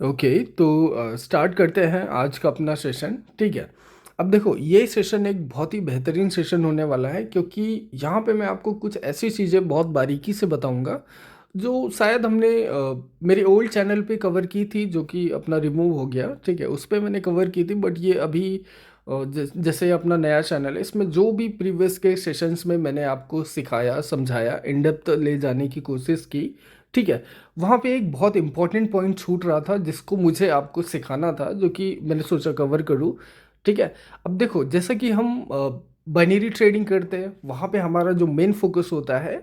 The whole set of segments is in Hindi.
ओके, तो स्टार्ट करते हैं आज का अपना सेशन। ठीक है। अब देखो, ये सेशन एक बहुत ही बेहतरीन सेशन होने वाला है, क्योंकि यहाँ पे मैं आपको कुछ ऐसी चीज़ें बहुत बारीकी से बताऊंगा जो शायद हमने मेरे ओल्ड चैनल पे कवर की थी, जो कि अपना रिमूव हो गया। ठीक है, उस पे मैंने कवर की थी, बट ये अभी जैसे अपना नया चैनल है, इसमें जो भी प्रीवियस के सेशंस में मैंने आपको सिखाया, समझाया, इन डेप्थ ले जाने की कोशिश की। ठीक है। वहाँ पे एक बहुत इंपॉर्टेंट पॉइंट छूट रहा था, जिसको मुझे आपको सिखाना था, जो कि मैंने सोचा कवर करूँ। ठीक है। अब देखो, जैसा कि हम बाइनरी ट्रेडिंग करते हैं, वहाँ पे हमारा जो मेन फोकस होता है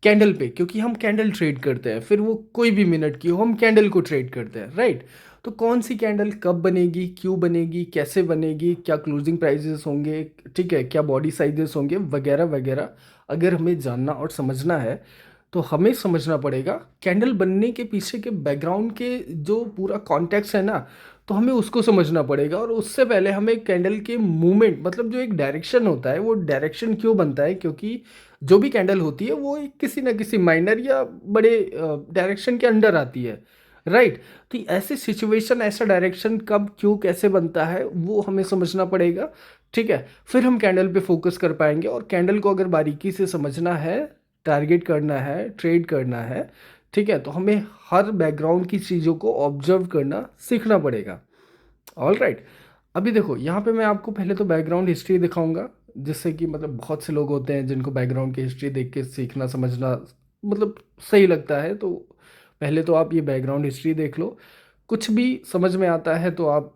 कैंडल पे, क्योंकि हम कैंडल ट्रेड करते हैं, फिर वो कोई भी मिनट की हो, हम कैंडल को ट्रेड करते हैं, राइट। तो कौन सी कैंडल कब बनेगी, क्यों बनेगी, कैसे बनेगी, क्या क्लोजिंग प्राइसेस होंगे, ठीक है, क्या बॉडी साइजेस होंगे, वगैरह वगैरह, अगर हमें जानना और समझना है तो हमें समझना पड़ेगा कैंडल बनने के पीछे के बैकग्राउंड के जो पूरा कॉन्टेक्स्ट है ना, तो हमें उसको समझना पड़ेगा। और उससे पहले हमें कैंडल के मूवमेंट, मतलब जो एक डायरेक्शन होता है, वो डायरेक्शन क्यों बनता है, क्योंकि जो भी कैंडल होती है वो एक किसी ना किसी माइनर या बड़े डायरेक्शन के अंडर आती है, राइट। तो ऐसे सिचुएशन, ऐसा डायरेक्शन कब, क्यों, कैसे बनता है, वो हमें समझना पड़ेगा। ठीक है। फिर हम कैंडल पे फोकस कर पाएंगे, और कैंडल को अगर बारीकी से समझना है, टारगेट करना है, ट्रेड करना है, ठीक है, तो हमें हर बैकग्राउंड की चीज़ों को ऑब्जर्व करना सीखना पड़ेगा। All right. अभी देखो, यहाँ पे मैं आपको पहले तो बैकग्राउंड हिस्ट्री दिखाऊंगा, जिससे कि मतलब बहुत से लोग होते हैं जिनको बैकग्राउंड की हिस्ट्री देख के सीखना समझना मतलब सही लगता है। तो पहले तो आप ये बैकग्राउंड हिस्ट्री देख लो, कुछ भी समझ में आता है तो आप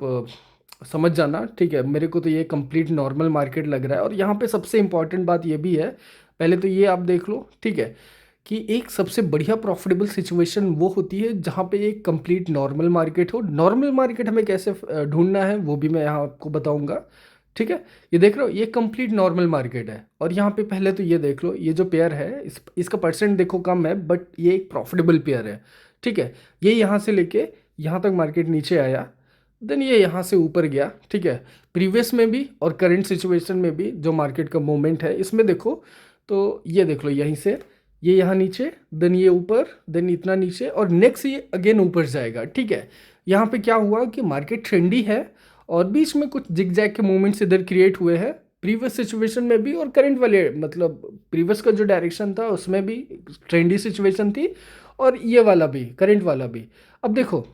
समझ जाना। ठीक है, मेरे को तो ये कंप्लीट नॉर्मल मार्केट लग रहा है। और यहाँ पे सबसे इंपॉर्टेंट बात ये भी है, पहले तो ये आप देख लो, ठीक है, कि एक सबसे बढ़िया प्रॉफिटेबल सिचुएशन वो होती है जहाँ पे एक कंप्लीट नॉर्मल मार्केट हो। नॉर्मल मार्केट हमें कैसे ढूंढना है वो भी मैं यहाँ आपको बताऊंगा। ठीक है। ये देख रहे हो, ये कंप्लीट नॉर्मल मार्केट है, और यहाँ पे पहले तो ये देख लो, ये जो पेयर है इसका परसेंट देखो कम है, बट ये एक प्रॉफिटेबल पेयर है। ठीक है। ये यहाँ से लेके यहाँ तक मार्केट नीचे आया, देन ये यहाँ से ऊपर गया। ठीक है। प्रीवियस में भी और करंट सिचुएशन में भी जो मार्केट का मूवमेंट है, इसमें देखो, तो ये देख लो, यहीं से ये यहाँ नीचे, देन ये ऊपर, देन इतना नीचे, और नेक्स्ट ये अगेन ऊपर जाएगा। ठीक है। यहाँ पे क्या हुआ कि मार्केट ट्रेंडी है, और बीच में कुछ जिगजैग के मूवमेंट्स इधर क्रिएट हुए हैं, प्रीवियस सिचुएशन में भी और करंट वाले, मतलब प्रीवियस का जो डायरेक्शन था उसमें भी ट्रेंडी सिचुएशन थी, और ये वाला भी, करंट वाला भी। अब देखो,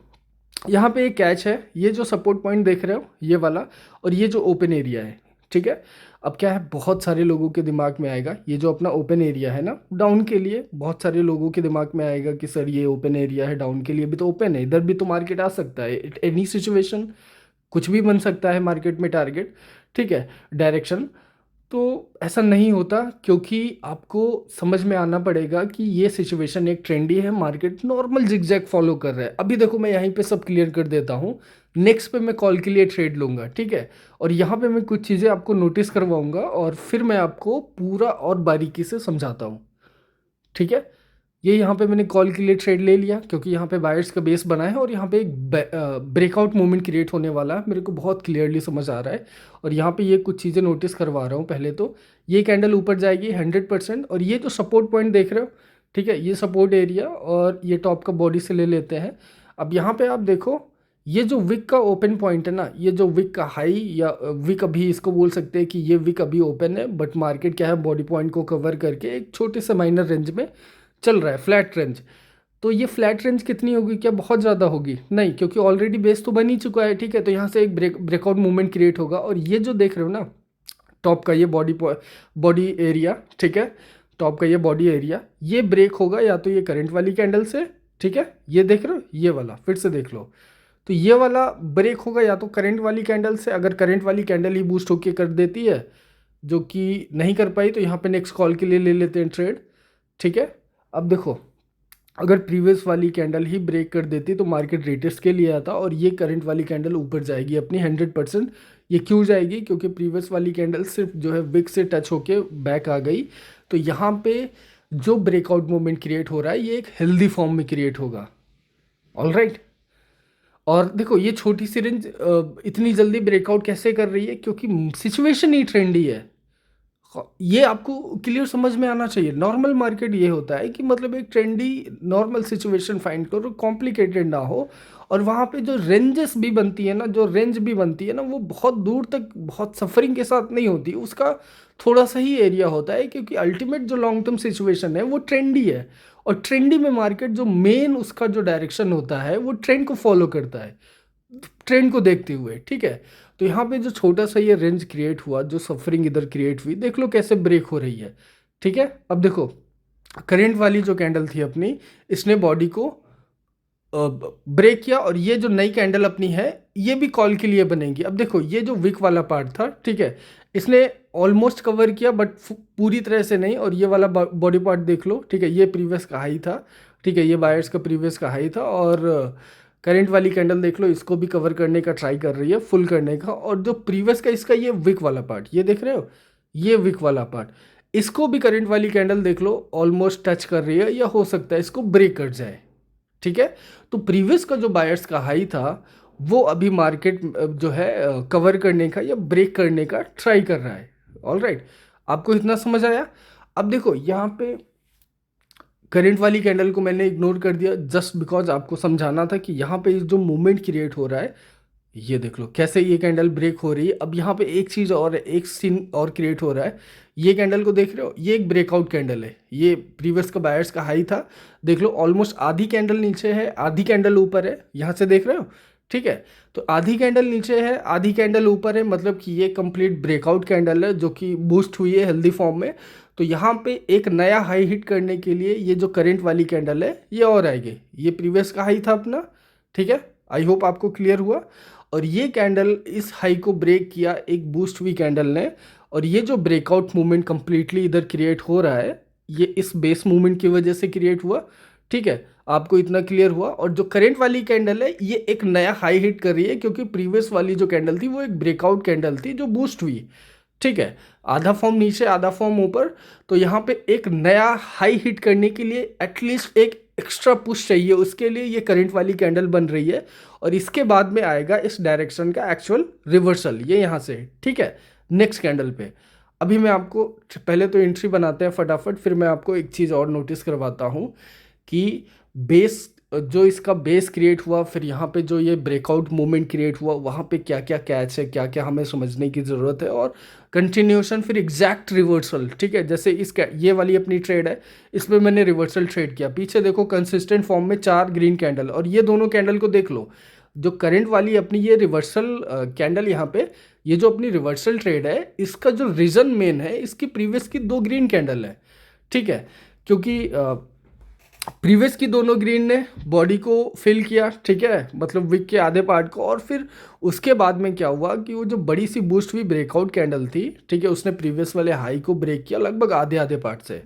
यहाँ पे एक कैच है, ये जो सपोर्ट पॉइंट देख रहे हो, ये वाला, और ये जो ओपन एरिया है। ठीक है। अब क्या है, बहुत सारे लोगों के दिमाग में आएगा, ये जो अपना ओपन एरिया है ना डाउन के लिए, बहुत सारे लोगों के दिमाग में आएगा कि सर ये ओपन एरिया है, डाउन के लिए भी तो ओपन है, इधर भी तो मार्केट आ सकता है, एनी सिचुएशन कुछ भी बन सकता है मार्केट में टारगेट। ठीक है, डायरेक्शन। तो ऐसा नहीं होता, क्योंकि आपको समझ में आना पड़ेगा कि ये सिचुएशन एक ट्रेंडी है, मार्केट नॉर्मल जिगजैग फॉलो कर रहा है। अभी देखो, मैं यहीं पे सब क्लियर कर देता हूँ, नेक्स्ट पे मैं कॉल के लिए ट्रेड लूंगा। ठीक है। और यहाँ पे मैं कुछ चीज़ें आपको नोटिस करवाऊंगा, और फिर मैं आपको पूरा और बारीकी से समझाता हूँ। ठीक है। ये यहाँ पे मैंने कॉल के लिए ट्रेड ले लिया, क्योंकि यहाँ पे बायर्स का बेस बना है, और यहाँ पे एक ब्रेकआउट मूवमेंट क्रिएट होने वाला है, मेरे को बहुत क्लियरली समझ आ रहा है। और यहाँ पे ये कुछ चीज़ें नोटिस करवा रहा हूँ। पहले तो ये कैंडल ऊपर जाएगी 100%, और ये जो सपोर्ट पॉइंट देख रहे हो, ठीक है, ये सपोर्ट एरिया, और ये टॉप का बॉडी से ले लेते हैं। अब यहाँ पे आप देखो, ये जो विक का ओपन पॉइंट है ना, ये जो विक का हाई, या विक अभी इसको बोल सकते हैं कि ये विक अभी ओपन है, बट मार्केट क्या है, बॉडी पॉइंट को कवर करके एक छोटे से माइनर रेंज में चल रहा है, फ्लैट रेंज। तो ये फ्लैट रेंज कितनी होगी, क्या बहुत ज़्यादा होगी? नहीं, क्योंकि ऑलरेडी बेस तो बन ही चुका है। ठीक है। तो यहाँ से एक ब्रेकआउट मूवमेंट क्रिएट होगा, और ये जो देख रहे हो ना, टॉप का ये बॉडी एरिया, ठीक है, टॉप का ये बॉडी एरिया, ये ब्रेक होगा या तो ये करंट वाली कैंडल से, ठीक है, ये देख रहे हो, ये वाला फिर से देख लो, तो ये वाला ब्रेक होगा या तो करंट वाली कैंडल से। अगर करंट वाली कैंडल ही बूस्ट होके कर देती है, जो कि नहीं कर पाई, तो यहाँ पे नेक्स्ट कॉल के लिए ले लेते हैं ट्रेड। ठीक है। अब देखो, अगर प्रीवियस वाली कैंडल ही ब्रेक कर देती तो मार्केट रेटेस्ट के लिए आता, और ये करंट वाली कैंडल ऊपर जाएगी अपनी 100%। ये क्यों जाएगी, क्योंकि प्रीवियस वाली कैंडल सिर्फ जो है विक से टच होके बैक आ गई। तो यहाँ पे जो ब्रेकआउट मूवमेंट क्रिएट हो रहा है, ये एक हेल्दी फॉर्म में क्रिएट होगा। All right. और देखो, ये छोटी सी रेंज इतनी जल्दी ब्रेकआउट कैसे कर रही है, क्योंकि सिचुएशन ही ट्रेंडी है। ये आपको क्लियर समझ में आना चाहिए। नॉर्मल मार्केट ये होता है कि मतलब एक ट्रेंडी नॉर्मल सिचुएशन फाइंड करो, कॉम्प्लिकेटेड ना हो, और वहाँ पे जो रेंजेस भी बनती है ना, जो रेंज भी बनती है ना, वो बहुत दूर तक बहुत सफरिंग के साथ नहीं होती, उसका थोड़ा सा ही एरिया होता है, क्योंकि अल्टीमेट जो लॉन्ग टर्म सिचुएशन है वो ट्रेंडी है। और ट्रेंडी में मार्केट जो मेन उसका जो डायरेक्शन होता है वो ट्रेंड को फॉलो करता है, ट्रेंड को देखते हुए, ठीक है। तो यहाँ पे जो छोटा सा ये रेंज क्रिएट हुआ, जो सफरिंग इधर क्रिएट हुई, देख लो कैसे ब्रेक हो रही है, ठीक है। अब देखो करंट वाली जो कैंडल थी अपनी, इसने बॉडी को ब्रेक किया, और ये जो नई कैंडल अपनी है ये भी कॉल के लिए बनेगी। अब देखो ये जो विक वाला पार्ट था, ठीक है, इसने ऑलमोस्ट कवर किया बट पूरी तरह से नहीं। और ये वाला बॉडी पार्ट देख लो, ठीक है, ये प्रीवियस का हाई था, ठीक है, ये बायर्स का प्रीवियस का हाई था। और करंट वाली कैंडल देख लो, इसको भी कवर करने का ट्राई कर रही है, फुल करने का। और जो प्रीवियस का इसका ये विक वाला पार्ट, ये देख रहे हो, ये विक वाला पार्ट, इसको भी करंट वाली कैंडल देख लो ऑलमोस्ट टच कर रही है, या हो सकता है इसको ब्रेक कर जाए, ठीक है। तो प्रीवियस का जो बायर्स का हाई था वो अभी मार्केट जो है कवर करने का या ब्रेक करने का ट्राई कर रहा है। ऑल राइट, आपको इतना समझ आया। अब देखो यहाँ पे करंट वाली कैंडल को मैंने इग्नोर कर दिया, जस्ट बिकॉज आपको समझाना था कि यहाँ पे जो मूवमेंट क्रिएट हो रहा है, ये देख लो कैसे ये कैंडल ब्रेक हो रही है। अब यहाँ पे एक चीज़ और है, एक सीन और क्रिएट हो रहा है। ये कैंडल को देख रहे हो, ये एक ब्रेकआउट कैंडल है, ये प्रीवियस का बायर्स का हाई था, देख लो ऑलमोस्ट आधी कैंडल नीचे है, आधी कैंडल ऊपर है, यहाँ से देख रहे हो, ठीक है। तो आधी कैंडल नीचे है, आधी कैंडल ऊपर है, मतलब कि ये कंप्लीट ब्रेकआउट कैंडल है जो कि बूस्ट हुई है हेल्दी फॉर्म में। तो यहाँ पे एक नया हाई हिट करने के लिए ये जो करंट वाली कैंडल है ये और आएगी, ये प्रीवियस का हाई था अपना, ठीक है। आई होप आपको क्लियर हुआ। और ये कैंडल इस हाई को ब्रेक किया एक बूस्ट हुई कैंडल ने, और ये जो ब्रेकआउट मूवमेंट कंप्लीटली इधर क्रिएट हो रहा है, ये इस बेस मूवमेंट की वजह से क्रिएट हुआ, ठीक है। आपको इतना क्लियर हुआ। और जो करंट वाली कैंडल है ये एक नया हाई हिट कर रही है, क्योंकि प्रीवियस वाली जो कैंडल थी वो एक ब्रेकआउट कैंडल थी जो बूस्ट हुई, ठीक है। आधा फॉर्म नीचे आधा फॉर्म ऊपर, तो यहाँ पे एक नया हाई हिट करने के लिए एटलीस्ट एक एक्स्ट्रा पुश चाहिए, उसके लिए ये करंट वाली कैंडल बन रही है। और इसके बाद में आएगा इस डायरेक्शन का एक्चुअल रिवर्सल, ये यहाँ से, ठीक है, नेक्स्ट कैंडल पे। अभी मैं आपको पहले तो एंट्री बनाते हैं फटाफट, फिर मैं आपको एक चीज़ और नोटिस करवाता हूँ कि बेस, जो इसका बेस क्रिएट हुआ, फिर यहाँ पे जो ये ब्रेकआउट मूवमेंट क्रिएट हुआ, वहाँ पे क्या क्या कैच है, क्या क्या हमें समझने की ज़रूरत है, और कंटिन्यूशन फिर एग्जैक्ट रिवर्सल, ठीक है। जैसे ये वाली अपनी ट्रेड है, इसमें मैंने रिवर्सल ट्रेड किया, पीछे देखो कंसिस्टेंट फॉर्म में 4 ग्रीन कैंडल, और ये दोनों कैंडल को देख लो, जो करंट वाली अपनी ये रिवर्सल कैंडल यहाँ पे, ये जो अपनी रिवर्सल ट्रेड है, इसका जो रीज़न मेन है इसकी प्रीवियस की 2 ग्रीन कैंडल है, ठीक है। क्योंकि प्रीवियस की दोनों ग्रीन ने बॉडी को फिल किया, ठीक है, मतलब विक के आधे पार्ट को, और फिर उसके बाद में क्या हुआ कि वो जो बड़ी सी बूस्ट हुई ब्रेकआउट कैंडल थी, ठीक है, उसने प्रीवियस वाले हाई को ब्रेक किया लगभग आधे आधे पार्ट से,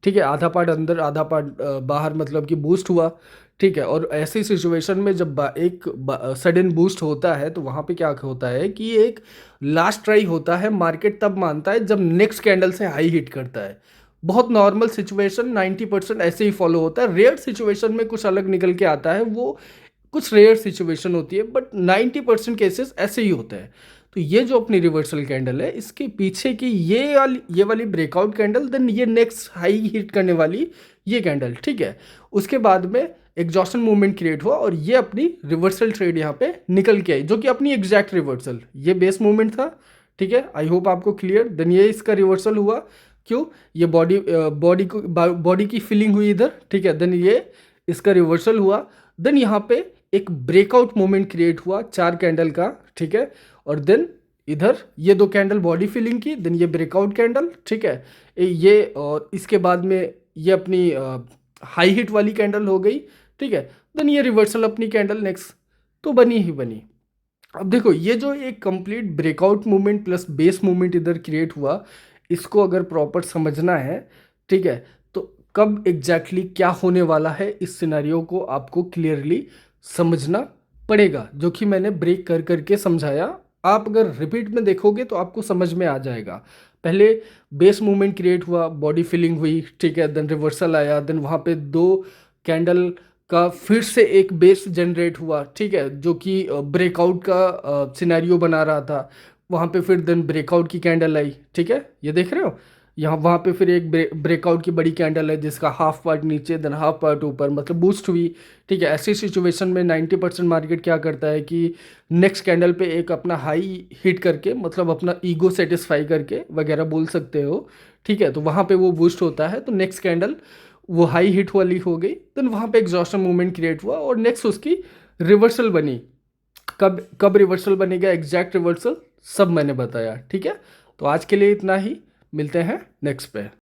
ठीक है, आधा पार्ट अंदर आधा पार्ट बाहर, मतलब कि बूस्ट हुआ, ठीक है। और ऐसी सिचुएशन में जब एक सडन बूस्ट होता है तो वहाँ पे क्या होता है कि एक लास्ट ट्राई होता है, मार्केट तब मानता है जब नेक्स्ट कैंडल से हाई हिट करता है। बहुत नॉर्मल सिचुएशन 90% ऐसे ही फॉलो होता है, रेयर सिचुएशन में कुछ अलग निकल के आता है, वो कुछ रेयर सिचुएशन होती है, बट 90% केसेस ऐसे ही होते हैं। तो ये जो अपनी रिवर्सल कैंडल है, इसके पीछे की ये वाली ब्रेकआउट कैंडल, देन ये नेक्स्ट हाई हिट करने वाली ये कैंडल, ठीक है, उसके बाद में एग्जॉस्शन मूवमेंट क्रिएट हुआ, और ये अपनी रिवर्सल ट्रेड यहाँ पे निकल के आई, जो कि अपनी एग्जैक्ट रिवर्सल, ये बेस मूवमेंट था, ठीक है। आई होप आपको क्लियर। देन ये इसका रिवर्सल हुआ, क्यों, ये बॉडी की फीलिंग हुई इधर, ठीक है, देन ये इसका रिवर्सल हुआ, देन यहाँ पे एक ब्रेकआउट मोमेंट क्रिएट हुआ 4 कैंडल का, ठीक है। और देन इधर ये 2 कैंडल बॉडी फिलिंग की, देन ये ब्रेकआउट कैंडल, ठीक है, ये, और इसके बाद में ये अपनी हाई हिट वाली कैंडल हो गई, ठीक है, देन ये रिवर्सल अपनी कैंडल नेक्स्ट तो बनी ही बनी। अब देखो ये जो एक complete breakout movement plus base movement इधर क्रिएट हुआ, इसको अगर प्रॉपर समझना है, ठीक है, तो कब एग्जैक्टली क्या होने वाला है इस सिनेरियो को आपको क्लियरली समझना पड़ेगा, जो कि मैंने ब्रेक कर करके समझाया। आप अगर रिपीट में देखोगे तो आपको समझ में आ जाएगा। पहले बेस मूवमेंट क्रिएट हुआ, बॉडी फिलिंग हुई, ठीक है, देन रिवर्सल आया, देन वहाँ पे 2 कैंडल का फिर से एक बेस जनरेट हुआ, ठीक है, जो कि ब्रेकआउट का सिनेरियो बना रहा था। वहाँ पे फिर देन ब्रेकआउट की कैंडल आई, ठीक है, ये देख रहे हो यहाँ, वहाँ पे फिर एक ब्रेकआउट की बड़ी कैंडल है जिसका हाफ पार्ट नीचे देन हाफ पार्ट ऊपर, मतलब बूस्ट हुई, ठीक है। ऐसी सिचुएशन में 90% मार्केट क्या करता है कि नेक्स्ट कैंडल पे एक अपना हाई हिट करके, मतलब अपना ईगो सेटिस्फाई करके वगैरह बोल सकते हो, ठीक है। तो वहाँ पे वो बूस्ट होता है, तो नेक्स्ट कैंडल वो हाई हिट वाली हो गई, देन वहाँ पे एग्जॉस्शन मूवमेंट क्रिएट हुआ और नेक्स्ट उसकी रिवर्सल बनी। कब कब रिवर्सल बनेगा, एग्जैक्ट रिवर्सल सब मैंने बताया, ठीक है। तो आज के लिए इतना ही, मिलते हैं नेक्स्ट पे।